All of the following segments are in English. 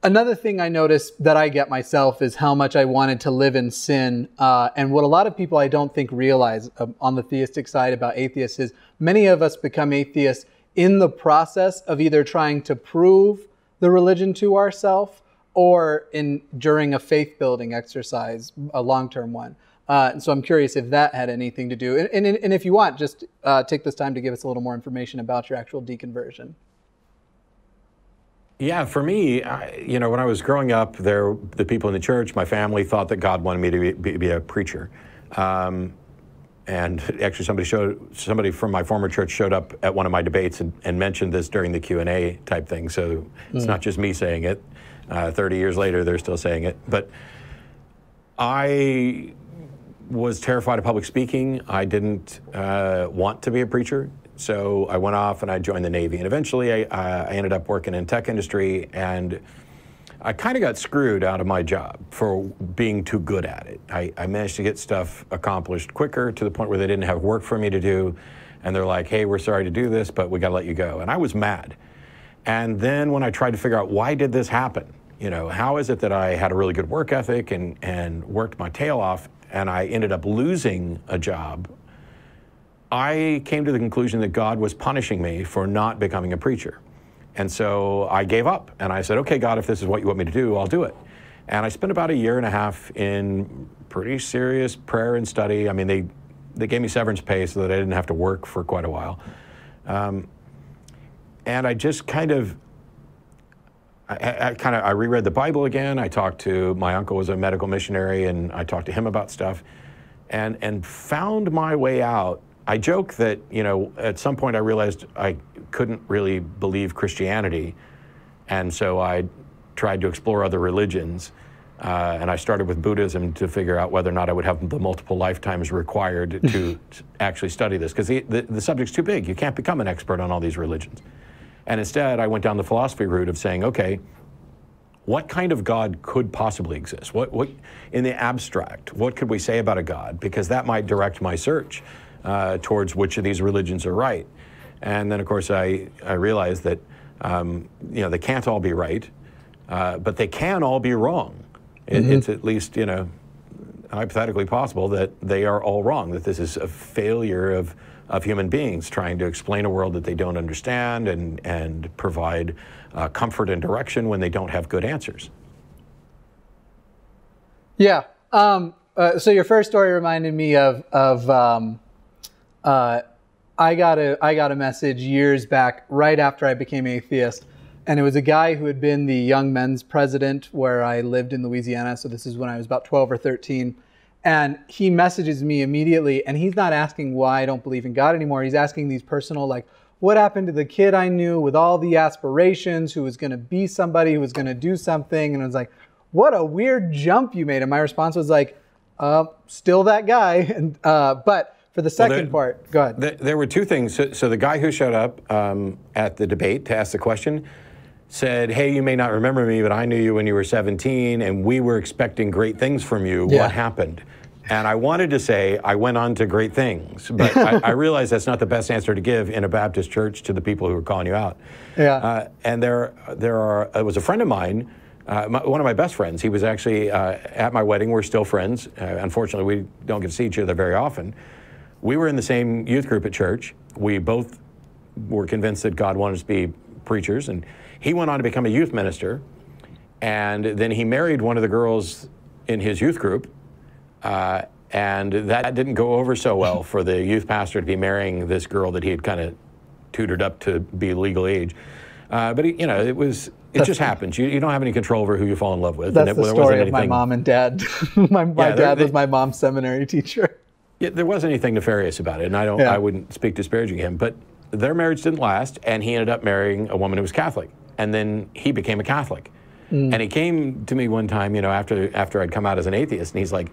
Another thing I noticed that I get myself is how much I wanted to live in sin. And what a lot of people I don't think realize on the theistic side about atheists is many of us become atheists in the process of either trying to prove the religion to ourselves or during a faith-building exercise, a long-term one. And so I'm curious if that had anything to do. And if you want, just take this time to give us a little more information about your actual deconversion. Yeah, for me, you know, when I was growing up, the people in the church, my family, thought that God wanted me to be a preacher. And actually somebody from my former church showed up at one of my debates and mentioned this during the Q&A type thing. So it's not just me saying it. 30 years later, they're still saying it. But I was terrified of public speaking. I didn't want to be a preacher. So I went off and I joined the Navy. And eventually I ended up working in tech industry, and I kind of got screwed out of my job for being too good at it. I managed to get stuff accomplished quicker to the point where they didn't have work for me to do. And they're like, hey, we're sorry to do this, but we got to let you go. And I was mad. And then when I tried to figure out why did this happen, you know, how is it that I had a really good work ethic and worked my tail off, and I ended up losing a job, I came to the conclusion that God was punishing me for not becoming a preacher. And so I gave up and I said, okay, God, if this is what you want me to do, I'll do it. And I spent about 1.5 years in pretty serious prayer and study. I mean, they gave me severance pay so that I didn't have to work for quite a while. And I just kind of, I reread the Bible again. I talked to, my uncle was a medical missionary, and I talked to him about stuff and found my way out. I joke that, you know, at some point I realized I couldn't really believe Christianity, and so I tried to explore other religions, and I started with Buddhism to figure out whether or not I would have the multiple lifetimes required to actually study this, because the subject's too big. You can't become an expert on all these religions. And instead, I went down the philosophy route of saying, okay, what kind of God could possibly exist? What in the abstract, what could we say about a God? Because that might direct my search towards which of these religions are right. And then, of course, I realized that you know, they can't all be right, but they can all be wrong. It's at least, you know, hypothetically possible that they are all wrong, that this is a failure of human beings trying to explain a world that they don't understand and provide comfort and direction when they don't have good answers. Yeah. So your first story reminded me of I got a message years back, right after I became atheist, and it was a guy who had been the young men's president where I lived in Louisiana. So this is when I was about 12 or 13. And he messages me immediately, and he's not asking why I don't believe in God anymore. He's asking these personal, like, what happened to the kid I knew with all the aspirations, who was going to be somebody, who was going to do something? And I was like, what a weird jump you made. And my response was like, still that guy. And but for the second part, go ahead. There were two things. So the guy who showed up at the debate to ask the question said, hey, you may not remember me, but I knew you when you were 17, and we were expecting great things from you. Yeah. What happened? And I wanted to say, I went on to great things, but I realized that's not the best answer to give in a Baptist church to the people who are calling you out. Yeah. And it was a friend of mine, one of my best friends. He was actually at my wedding. We're still friends. Unfortunately, we don't get to see each other very often. We were in the same youth group at church. We both were convinced that God wanted us to be preachers, and he went on to become a youth minister, and then he married one of the girls in his youth group, and that didn't go over so well for the youth pastor to be marrying this girl that he had kind of tutored up to be legal age. But you know, it just happens. You don't have any control over who you fall in love with. That's the story of my mom and dad. my dad was my mom's seminary teacher. Yeah, there wasn't anything nefarious about it, and I wouldn't speak disparaging him, but their marriage didn't last, and he ended up marrying a woman who was Catholic, and then he became a Catholic. And he came to me one time, you know, after I'd come out as an atheist, and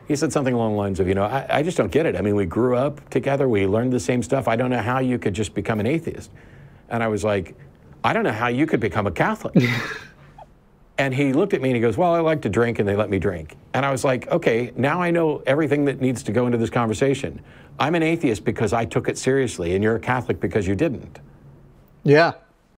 he said something along the lines of, you know, I just don't get it. I mean, we grew up together, we learned the same stuff. I don't know how you could just become an atheist. And I was like, I don't know how you could become a Catholic. And he looked at me and he goes, well, I like to drink and they let me drink. And I was like, okay, now I know everything that needs to go into this conversation. I'm an atheist because I took it seriously, and you're a Catholic because you didn't. Yeah.